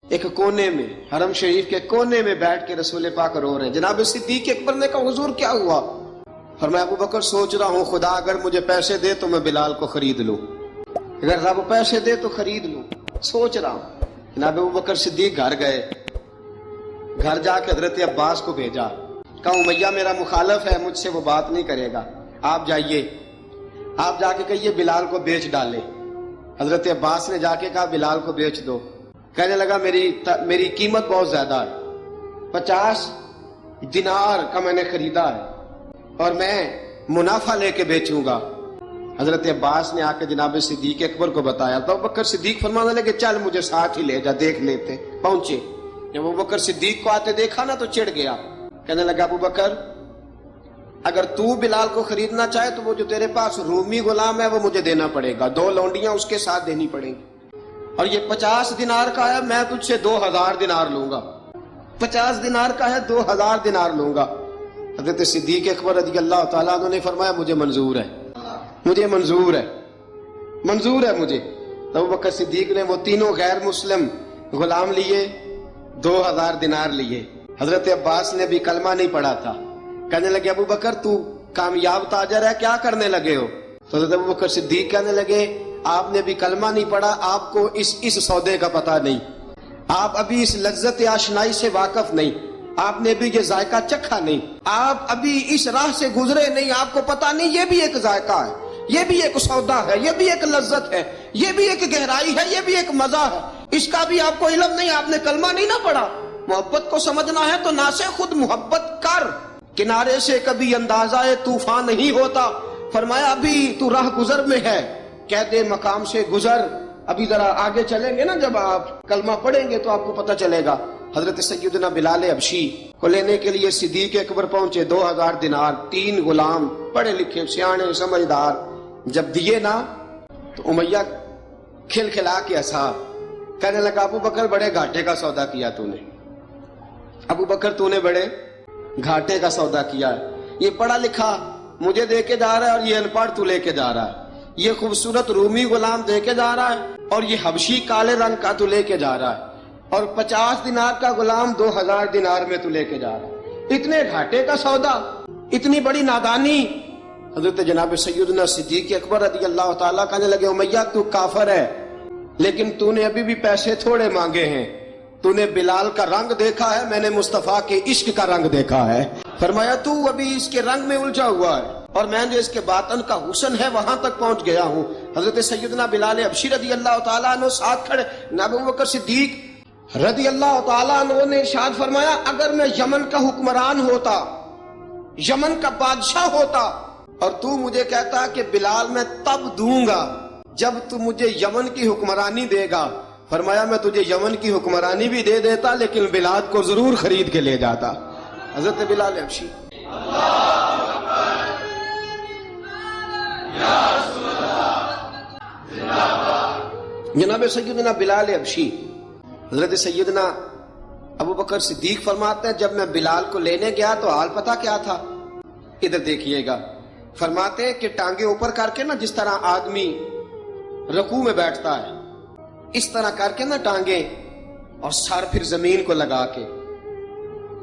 ایک کونے میں، حرم شریف کے کونے میں بیٹھ کے رسول پاک رو رہے ہیں۔ جناب صدیق اکبر نے کہا حضور کیا ہوا؟ فرمایا ابو بکر سوچ رہا ہوں خدا اگر مجھے پیسے دے تو میں بلال کو خرید لوں، اگر رب پیسے دے تو خرید لوں، سوچ رہا ہوں۔ جناب ابو بکر صدیق گھر گئے، گھر جا کے حضرت عباس کو بھیجا، کہا امیہ میرا مخالف ہے، مجھ سے وہ بات نہیں کرے گا، آپ جائیے، آپ جا کے کہیے بلال کو بیچ ڈالے۔ حضرت عباس نے جا کے کہا بلال کو بیچ دو۔ کہنے لگا میری قیمت بہت زیادہ ہے، 50 دینار کا میں نے خریدا ہے اور میں منافع لے کے بیچوں گا۔ حضرت عباس نے آ کے جناب صدیق اکبر کو بتایا تو ابو بکر صدیق فرمانے لگے چل مجھے ساتھ ہی لے جا، دیکھ لیتے۔ پہنچے، جب ابو بکر صدیق کو آتے دیکھا نا تو چڑ گیا، کہنے لگا ابو بکر اگر تو بلال کو خریدنا چاہے تو وہ جو تیرے پاس رومی غلام ہے وہ مجھے دینا پڑے گا، 2 لونڈیاں اس کے ساتھ دینی پڑیں گی، اور یہ 50 دینار کا ہے، میں تجھ سے 2000 دینار لوں گا، 50 دینار کا ہے 2000 دینار لوں گا۔ حضرت صدیق اکبر رضی اللہ تعالیٰ عنہ نے فرمایا مجھے منظور ہے، مجھے منظور ہے، منظور ہے مجھے۔ تو ابو بکر صدیق نے وہ تینوں غیر مسلم غلام لیے، 2000 دینار لیے۔ حضرت عباس نے بھی کلمہ نہیں پڑھا تھا، کہنے لگے ابو بکر تو کامیاب تاجر ہے، کیا کرنے لگے ہو؟ تو حضرت ابو بکر صدیق کہنے لگے آپ نے بھی کلمہ نہیں پڑھا، آپ کو اس سودے کا پتہ نہیں، آپ ابھی اس لذت آشنائی سے واقف نہیں، آپ نے بھی یہ ذائقہ چکھا نہیں، آپ ابھی اس راہ سے گزرے نہیں، آپ کو پتہ نہیں یہ بھی ایک ذائقہ ہے، یہ بھی ایک سودا ہے، یہ بھی ایک لذت ہے، یہ بھی ایک گہرائی ہے، یہ بھی ایک مزہ ہے، اس کا بھی آپ کو علم نہیں، آپ نے کلمہ نہیں نہ پڑھا۔ محبت کو سمجھنا ہے تو نہ سے خود محبت کر، کنارے سے کبھی اندازہ طوفان نہیں ہوتا۔ فرمایا ابھی تو راہ گزر میں ہے، کہہ دے مقام سے گزر، ابھی ذرا آگے چلیں گے نا، جب آپ کلمہ پڑھیں گے تو آپ کو پتہ چلے گا۔ حضرت سیدنا بلال حبشی کو لینے کے لیے صدیق اکبر پہنچے، 2000 دینار، 3 غلام پڑھے لکھے سیانے سمجھدار، جب دیے نا تو امیہ کھل کھلا کے ہنسا، کہنے لگا ابو بکر بڑے گھاٹے کا سودا کیا تو نے، ابو بکر تو نے بڑے گھاٹے کا سودا کیا ہے، یہ پڑھا لکھا مجھے دے کے جا رہا ہے اور یہ ان پڑھ تو لے کے جا رہا ہے، یہ خوبصورت رومی غلام دے کے جا رہا ہے اور یہ حبشی کالے رنگ کا تو لے کے جا رہا ہے، اور 50 دینار کا غلام 2000 دینار میں تو لے کے جا رہا ہے، اتنے گھاٹے کا سودا، اتنی بڑی نادانی۔ حضرت جناب سیدنا صدیق اکبر رضی اللہ تعالیٰ کہنے لگے امیہ تو کافر ہے لیکن تو نے ابھی بھی پیسے تھوڑے مانگے ہیں، تو نے بلال کا رنگ دیکھا ہے، میں نے مصطفیٰ کے عشق کا رنگ دیکھا ہے۔ فرمایا تو ابھی اس کے رنگ میں الجھا ہوا ہے اور میں جو اس کے باطن کا حسن ہے وہاں تک پہنچ گیا ہوں۔ حضرت سیدنا بلال حبشی رضی اللہ تعالیٰ عنہ ساتھ کھڑے، جناب ابو بکر صدیق رضی اللہ تعالیٰ عنہ نے ارشاد فرمایا اگر میں یمن کا حکمران ہوتا، یمن کا بادشاہ ہوتا اور تو مجھے کہتا کہ بلال میں تب دوں گا جب تو مجھے یمن کی حکمرانی دے گا، فرمایا میں تجھے یمن کی حکمرانی بھی دے دیتا لیکن بلال کو ضرور خرید کے لے جاتا۔ حضرت بلال حبشی جناب سیدنا بلال حبشی، حضرت سیدنا ابو بکر صدیق فرماتے ہیں جب میں بلال کو لینے گیا تو حال پتہ کیا تھا؟ ادھر دیکھیے گا، فرماتے ہیں کہ ٹانگیں اوپر کر کے نا جس طرح آدمی رکوع میں بیٹھتا ہے اس طرح کر کے نا ٹانگیں، اور سر پھر زمین کو لگا کے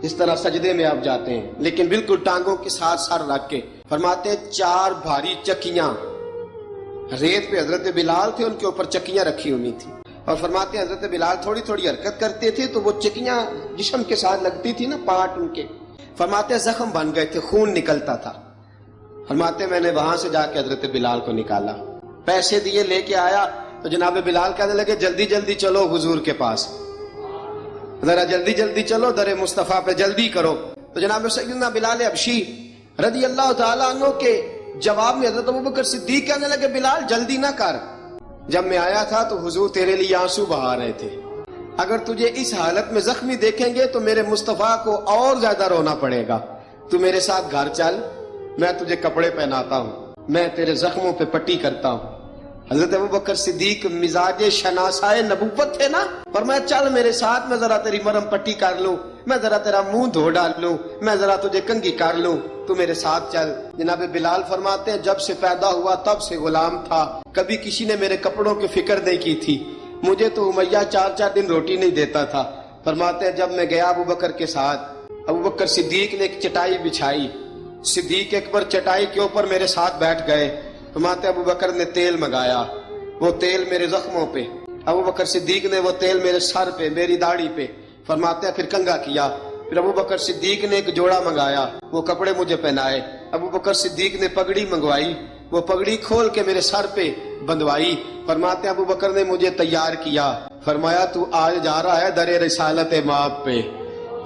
اس طرح سجدے میں آپ جاتے ہیں، لیکن بالکل ٹانگوں کے ساتھ سر رکھ کے۔ فرماتے ہیں 4 بھاری چکیاں ریت پہ حضرت بلال تھے، ان کے اوپر چکیاں رکھی ہوئی تھی، اور فرماتے ہیں حضرت بلال تھوڑی تھوڑی حرکت کرتے تھے تو وہ چکیاں جسم کے ساتھ لگتی تھی نا، پارٹ ان کے، فرماتے ہیں زخم بن گئے تھے، خون نکلتا تھا۔ فرماتے ہیں میں نے وہاں سے جا کے حضرت بلال کو نکالا، پیسے دیے، لے کے آیا تو جناب بلال کہنے لگے جلدی جلدی چلو حضور کے پاس، ذرا جلدی جلدی چلو، در مصطفیٰ پہ جلدی کرو۔ تو جناب سیدنا بلال حبشی رضی اللہ تعالیٰ عنہ کے جواب میں حضرت ابوبکر صدیق کہنے لگے بلال جلدی نہ کر، جب میں آیا تھا تو حضور تیرے لیے آنسو بہا رہے تھے، اگر تجھے اس حالت میں زخمی دیکھیں گے تو میرے مصطفیٰ کو اور زیادہ رونا پڑے گا، تو میرے ساتھ گھر چل، میں تجھے کپڑے پہناتا ہوں، میں تیرے زخموں پہ پٹی کرتا ہوں۔ حضرت ابوبکر صدیق مزاج شناسائے نبوت تھے نا، فرمایا چل میرے ساتھ، میں ذرا تیری مرم پٹی کر لوں، میں ذرا تیرا منہ دھو ڈال لوں، میں ذرا تجھے کنگھی کر لوں، تو میرے ساتھ چل۔ جناب بلال فرماتے ہیں جب سے پیدا ہوا تب سے غلام تھا، کبھی کسی نے میرے کپڑوں کی فکر نہیں کی تھی، مجھے تو امیہ 4 دن روٹی نہیں دیتا تھا۔ فرماتے ہیں جب میں گیا ابو بکر کے ساتھ، ابو بکر صدیق نے ایک چٹائی بچھائی، صدیق اکبر چٹائی کے اوپر میرے ساتھ بیٹھ گئے۔ فرماتے ابو بکر نے تیل منگایا، وہ تیل میرے زخموں پہ، ابو بکر صدیق نے وہ تیل میرے سر پہ، میری داڑھی پہ، فرماتے ہیں پھر کنگھا کیا۔ پھر ابو بکر صدیق نے ایک جوڑا منگایا، وہ کپڑے مجھے پہنائے۔ ابو بکر صدیق نے پگڑی منگوائی، وہ پگڑی کھول کے میرے سر پہ بندھوائی۔ فرماتے ہیں ابو بکر نے مجھے تیار کیا، فرمایا تو آج جا رہا ہے در رسالت مآب پہ،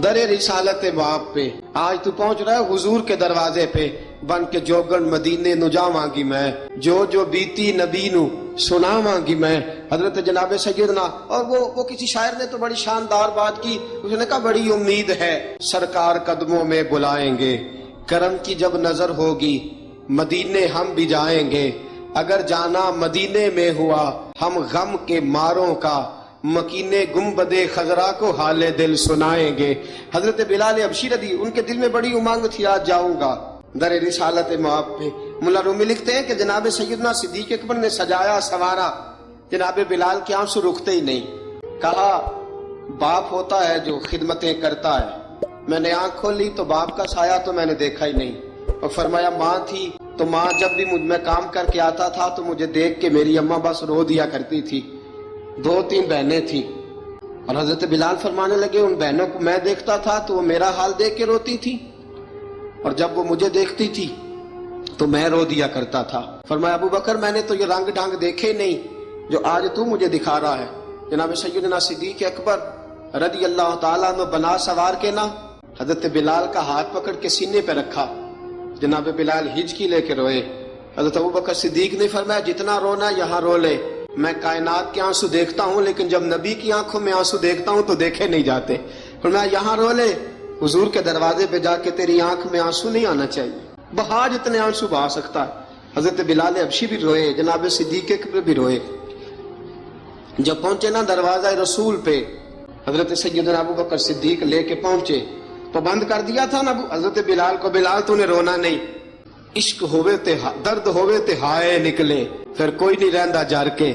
در رسالت مآب پہ، آج تو پہنچ رہا ہے حضور کے دروازے پہ، بن کے جوگن مدینے نو جاواں گی میں، جو بیتی نبی نو سناواں گی میں۔ حضرت جناب سیدنا، اور وہ کسی شاعر نے تو بڑی شاندار بات کی، اس نے کہا بڑی امید ہے سرکار قدموں میں بلائیں گے، کرم کی جب نظر ہوگی مدینے ہم بھی جائیں گے، اگر جانا مدینے میں ہوا ہم غم کے ماروں کا، مکینے گنبد خضرا کو حال دل سنائیں گے۔ حضرت بلال حبشی رضی، ان کے دل میں بڑی امنگ تھی آج جاؤں گا در رسالت مآب پہ۔ ملا رومی لکھتے ہیں کہ جناب سیدنا صدیق اکبر نے سجایا سوارا، جناب بلال کے آنسو رکتے ہی نہیں۔ کہا باپ ہوتا ہے جو خدمتیں کرتا ہے، میں نے آنکھ کھولی تو باپ کا سایہ تو میں نے دیکھا ہی نہیں۔ اور فرمایا ماں تھی تو ماں جب بھی میں کام کر کے آتا تھا تو مجھے دیکھ کے میری اماں بس رو دیا کرتی تھی۔ 2-3 بہنیں تھیں، اور حضرت بلال فرمانے لگے ان بہنوں کو میں دیکھتا تھا تو وہ میرا حال دیکھ کے روتی تھی، اور جب وہ مجھے دیکھتی تھی تو میں رو دیا کرتا تھا۔ فرمایا ابو بکر میں نے تو یہ رنگ ڈھنگ دیکھے نہیں جو آج تو مجھے دکھا رہا ہے۔ جناب سیدنا صدیق اکبر رضی اللہ تعالیٰ عنہ بنا سوار کے نا حضرت بلال کا ہاتھ پکڑ کے سینے پہ رکھا، جناب بلال ہچکی لے کے روئے۔ حضرت ابو بکر صدیق نے فرمایا جتنا رونا یہاں رو لے، میں کائنات کے آنسو دیکھتا ہوں لیکن جب نبی کی آنکھوں میں آنسو دیکھتا ہوں تو دیکھے نہیں جاتے۔ فرمایا یہاں رو لے، حضور کے دروازے پہ جا کے تیری آنکھ میں آنسو نہیں آنا چاہیے، بہا جتنے آنسو بہا سکتا ہے۔ حضرت بلال حبشی بھی روئے، جناب صدیق اکبر بھی روئے۔ جب پہنچے نا دروازہ رسول پہ، حضرت سیدنا ابو بکر صدیق لے کے پہنچے تو بند کر دیا تھا نا حضرت بلال کو، بلال تو نے رونا نہیں، عشق ہوئے تے درد ہوئے تے ہائے نکلے، پھر کوئی نہیں رہندا جار کے۔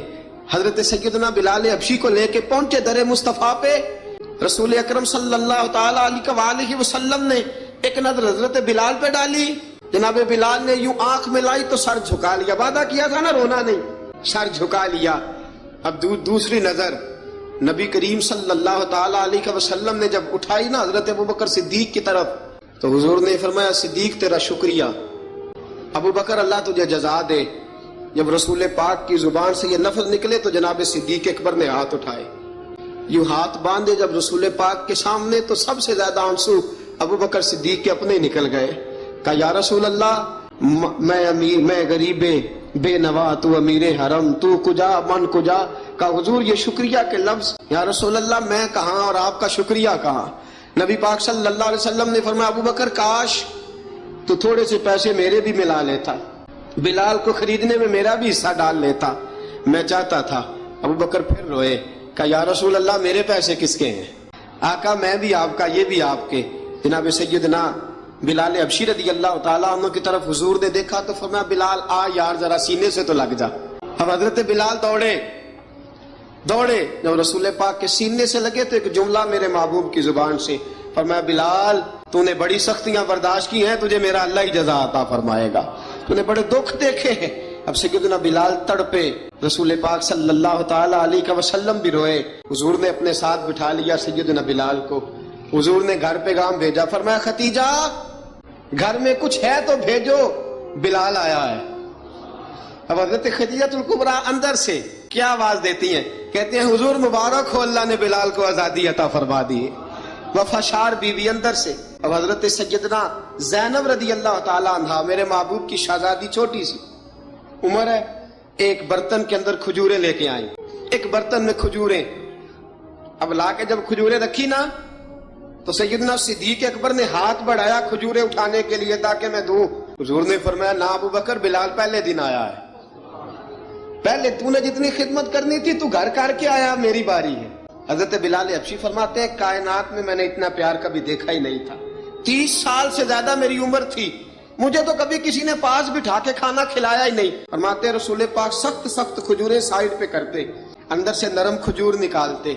حضرت سیدنا بلال حبشی کو لے کے پہنچے در مصطفیٰ پہ، رسول اکرم صلی اللہ تعالی علیہ وسلم نے ایک نظر حضرت بلال پہ ڈالی، جناب بلال نے یوں آنکھ ملائی تو سر جھکا لیا، وعدہ کیا تھا نا رونا نہیں، سر جھکا لیا۔ اب دوسری نظر نبی کریم صلی اللہ تعالی علیہ وسلم نے جب اٹھائی نا حضرت ابوبکر صدیق کی طرف تو حضور نے فرمایا صدیق تیرا شکریہ، ابو بکر اللہ تجھے جزا دے۔ جب رسول پاک کی زبان سے یہ لفظ نکلے تو جناب صدیق اکبر نے ہاتھ اٹھائے، یوں ہاتھ باندھے جب رسول پاک کے سامنے تو سب سے زیادہ آنسو ابو بکر صدیق کے اپنے نکل گئے۔ کہا یا رسول اللہ میں امیر، میں غریب بے نوا، تو امیر حرم، تو کجا من کجا۔ کہا حضور یہ شکریہ کے لفظ، یا رسول اللہ میں کہاں اور آپ کا شکریہ کہاں۔ نبی پاک صلی اللہ علیہ وسلم نے فرمایا ابو بکر کاش تو تھوڑے سے پیسے میرے بھی ملا لیتا، بلال کو خریدنے میں میرا بھی حصہ ڈال لیتا، میں چاہتا تھا۔ ابو بکر پھر روئے، کہا یا رسول اللہ میرے پیسے کس کے ہیں؟ آقا میں بھی آپ کا، یہ بھی آپ کے۔ جناب سیدنا بلال حبشی رضی اللہ تعالیٰ عنہ کی طرف حضور نے دیکھا تو فرمایا بلال آ یار ذرا سینے سے تو لگ جا۔ اب حضرت بلال دوڑے، جب رسول پاک کے سینے سے لگے تو ایک جملہ میرے محبوب کی زبان سے، فرمایا بلال تو نے بڑی سختیاں برداشت کی ہیں، تجھے میرا اللہ ہی جزا عطا فرمائے گا، تو نے بڑے دکھ دیکھے ہیں۔ اب سیدنا بلال تڑپے، رسول پاک صلی اللہ تعالی علیہ وسلم بھی روئے۔ حضور نے اپنے ساتھ بٹھا لیا سیدنا بلال کو، حضور نے گھر پیغام بھیجا، فرمایا ختیجہ گھر میں کچھ ہے تو بھیجو، بلال آیا ہے۔ اب حضرت خدیجہ الکبریٰ اندر سے کیا آواز دیتی ہیں، کہتے ہیں حضور مبارک ہو، اللہ نے بلال کو آزادی عطا فرما دی۔ وفاشار بیوی اندر سے۔ اب حضرت سیدنا زینب رضی اللہ تعالی عنہا، میرے محبوب کی شہزادی، چھوٹی سی عمر ہے، ایک برتن کے اندر کھجوریں لے کے آئیں، ایک برتن میں کھجوریں۔ اب لا کے جب کھجوریں رکھی نا تو سیدنا صدیق اکبر نے ہاتھ بڑھایا کھجوریں اٹھانے کے لیے تاکہ میں دوں۔ حضور نے فرمایا نہ ابو بکر، بلال پہلے دن آیا ہے، پہلے تو نے جتنی خدمت کرنی تھی تو گھر کر کے آیا، میری باری ہے۔ حضرت بلال حبشی فرماتے ہیں کائنات میں نے اتنا پیار کبھی دیکھا ہی نہیں تھا، 30 سال سے زیادہ میری عمر تھی، مجھے تو کبھی کسی نے پاس بٹھا کے کھانا کھلایا ہی نہیں۔ فرماتے ہیں رسول پاک سخت کھجوریں سائیڈ پہ کرتے، اندر سے نرم کھجور نکالتے،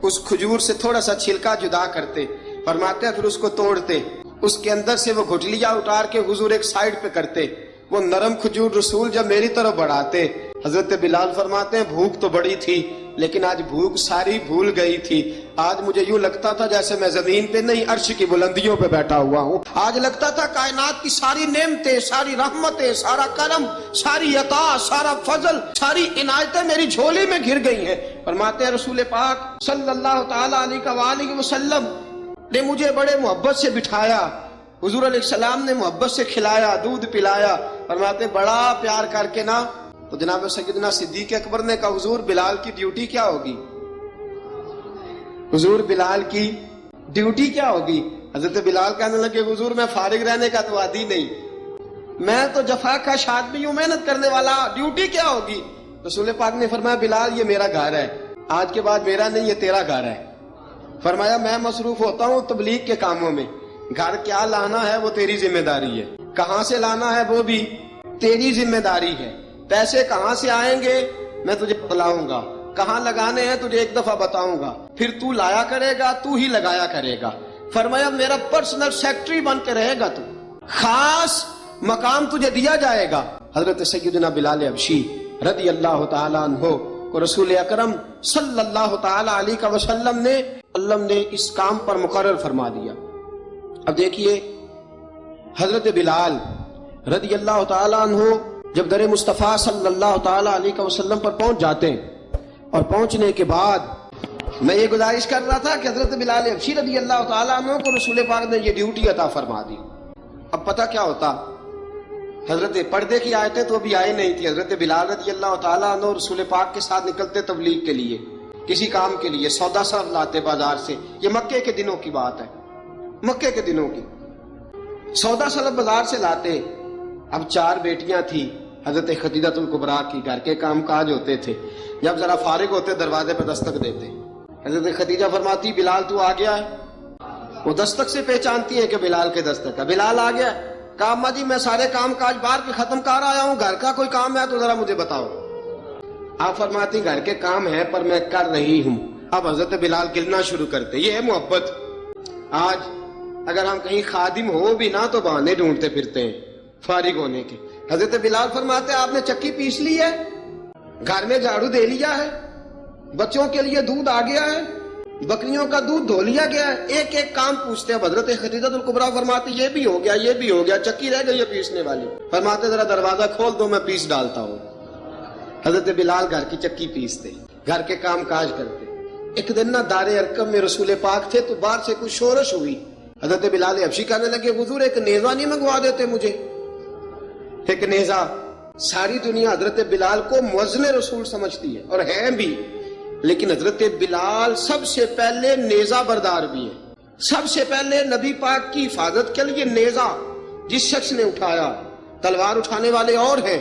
اس کھجور سے تھوڑا سا چھلکا جدا کرتے، فرماتے ہیں پھر اس کو توڑتے، اس کے اندر سے وہ گھٹلیاں اتار کے حضور ایک سائیڈ پہ کرتے، وہ نرم کھجور رسول جب میری طرف بڑھاتے، حضرت بلال فرماتے ہیں بھوک تو بڑی تھی لیکن آج بھوک ساری بھول گئی تھی، آج مجھے یوں لگتا تھا جیسے میں زمین پہ نہیں عرش کی بلندیوں پہ بیٹھا ہوا ہوں، آج لگتا تھا کائنات کی ساری نعمتیں، ساری رحمتیں، سارا کرم، ساری عطا، سارا فضل، ساری عنایتیں میری جھولی میں گر گئی ہیں۔ فرماتے ہیں رسول پاک صلی اللہ تعالی علیہ وآلہ وسلم نے مجھے بڑے محبت سے بٹھایا، حضور علیہ السلام نے محبت سے کھلایا، دودھ پلایا، فرماتے بڑا پیار کر کے نا، تو جناب سیدنا صدیق اکبر نے کہا حضور بلال کی ڈیوٹی کیا ہوگی؟ حضور بلال کی ڈیوٹی کیا ہوگی؟ حضرت بلال کہنے لگے حضور میں فارغ رہنے کا تو عادی نہیں، میں تو جفا کا آدمی ہوں، محنت کرنے والا، ڈیوٹی کیا ہوگی؟ رسول پاک نے فرمایا بلال یہ میرا گھر ہے، آج کے بعد میرا نہیں، یہ تیرا گھر ہے۔ فرمایا میں مصروف ہوتا ہوں تبلیغ کے کاموں میں، گھر کیا لانا ہے وہ تیری ذمہ داری ہے، کہاں سے لانا ہے وہ بھی تیری ذمہ داری ہے، پیسے کہاں سے آئیں گے میں تجھے بتلاؤں گا، کہاں لگانے ہیں تجھے ایک دفعہ بتاؤں گا، پھر تو لایا کرے گا، تو ہی لگایا کرے گا۔ فرمایا میرا پرسنل سیکٹری بن کے رہے گا، تو خاص مقام تجھے دیا جائے گا۔ حضرت سیدنا بلال حبشی رضی اللہ تعالیٰ عنہ کو رسول اکرم صلی اللہ تعالیٰ علیہ وسلم نے اس کام پر مقرر فرما دیا۔ اب دیکھیے حضرت بلال رضی اللہ تعالیٰ عنہ جب در مصطفیٰ صلی اللہ تعالیٰ علیہ وسلم پر پہنچ جاتے ہیں، اور پہنچنے کے بعد میں یہ گزارش کر رہا تھا کہ حضرت بلال حبشی رضی اللہ تعالیٰ عنہ کو رسول پاک نے یہ ڈیوٹی عطا فرما دی۔ اب پتہ کیا ہوتا، حضرت پردے کی آیتیں تو ابھی آئی نہیں تھی، حضرت بلال رضی اللہ تعالیٰ عنہ رسول پاک کے ساتھ نکلتے تبلیغ کے لیے، کسی کام کے لیے، سودا سلف لاتے بازار سے، یہ مکے کے دنوں کی بات ہے، مکے کے دنوں کی سودا سلف بازار سے لاتے۔ اب 4 بیٹیاں تھی حضرت خدیجہ الکبریٰ کی، گھر کے کام کاج ہوتے تھے، جب ذرا فارغ ہوتے دروازے پہ دستک دیتے، حضرت خدیجہ فرماتی بلال تو آ گیا ہے، وہ دستک سے پہچانتی ہیں کہ بلال کے دستک ہے، بلال آ گیا، کہا اماں جی میں سارے کام کاج باہر کے ختم کر آیا ہوں، گھر کا کوئی کام ہے تو ذرا مجھے بتاؤ۔ آپ فرماتی گھر کے کام ہے پر میں کر رہی ہوں۔ اب حضرت بلال گلنا شروع کرتے، یہ ہے محبت۔ آج اگر ہم کہیں خادم ہو بھی نہ تو بہانے ڈھونڈتے پھرتے ہیں فارغ ہونے کے۔ حضرت بلال فرماتے آپ نے چکی پیس لی ہے، گھر میں جھاڑو دے لیا ہے، بچوں کے لیے دودھ آ گیا ہے، بکریوں کا دودھ دھو لیا گیا ہے، ایک ایک کام پوچھتے ہیں۔ حضرت خدیجہ الکبریٰ فرماتی یہ بھی ہو گیا، یہ بھی ہو گیا، چکی رہ گئی ہے پیسنے والی۔ فرماتے ذرا دروازہ کھول دو میں پیس ڈالتا ہوں۔ حضرت بلال گھر کی چکی پیستے، گھر کے کام کاج کرتے۔ ایک دن نہ دار ارقم میں رسول پاک تھے تو باہر سے کچھ شورش ہوئی، حضرت بلال حبشی کہنے لگے حضور ایک نیزہ نہیں منگوا دیتے مجھے؟ ایک نیزہ، ساری دنیا حضرت بلال کو مؤذن رسول سمجھتی ہے اور ہیں بھی، لیکن حضرت بلال سب سے پہلے نیزہ بردار بھی ہیں، سب سے پہلے نبی پاک کی حفاظت کے لیے نیزہ جس شخص نے اٹھایا، تلوار اٹھانے والے اور ہیں،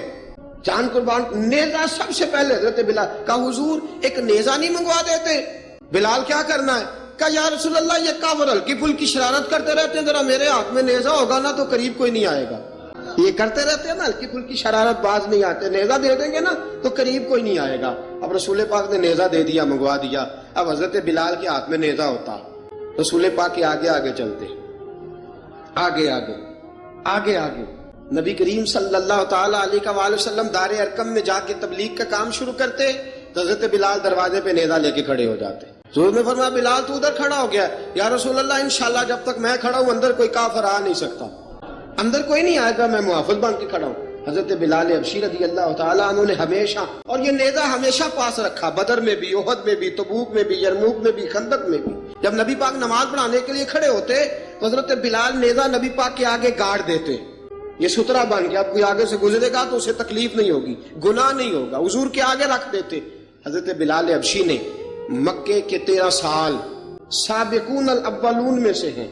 جان قربان، نیزہ سب سے پہلے حضرت بلال کہا حضور ایک نیزہ نہیں منگوا دیتے؟ بلال کیا کرنا ہے؟ کہا یا رسول اللہ یہ کافر ہلکی پھلکی شرارت کرتے رہتے ہیں، ذرا میرے ہاتھ میں نیزہ ہوگا نا تو قریب کوئی نہیں آئے گا۔ یہ کرتے رہتے ہیں نا ہلکی پھلکی شرارت، باز نہیں آتے، نیزہ دے دیں گے نا تو قریب کوئی نہیں آئے گا۔ اب رسول پاک نے نیزہ دے دیا، منگوا دیا۔ اب حضرت بلال کے ہاتھ میں نیزہ ہوتا، رسول پاک کے آگے آگے چلتے، آگے آگے آگے آگے نبی کریم صلی اللہ تعالی علیہ وآلہ وسلم دار ارقم میں جا کے تبلیغ کا کام شروع کرتے، تو حضرت بلال دروازے پہ نیزہ لے کے کھڑے ہو جاتے۔ حضور نے فرمایا بلال تو ادھر کھڑا ہو گیا، یا رسول اللہ انشاءاللہ جب تک میں کھڑا ہوں اندر کوئی کافر آ نہیں سکتا، اندر کوئی نہیں آئے گا، میں محافظ بن کے کھڑا ہوں۔ حضرت بلال حبشی رضی اللہ تعالیٰ عنہ نے ہمیشہ، اور یہ نیزہ ہمیشہ پاس رکھا، بدر میں بھی، احد میں بھی، تبوک میں بھی، یرموک میں بھی، خندق میں بھی۔ جب نبی پاک نماز پڑھانے کے لیے کھڑے ہوتے تو حضرت بلال نیزہ نبی پاک کے آگے گاڑ دیتے، یہ سترا بن گیا، اب کوئی آگے سے گزرے گا تو اسے تکلیف نہیں ہوگی، گناہ نہیں ہوگا، حضور کے آگے رکھ دیتے۔ حضرت بلال حبشی نے مکے کے 13 سال سابقون الاولون میں سے ہیں،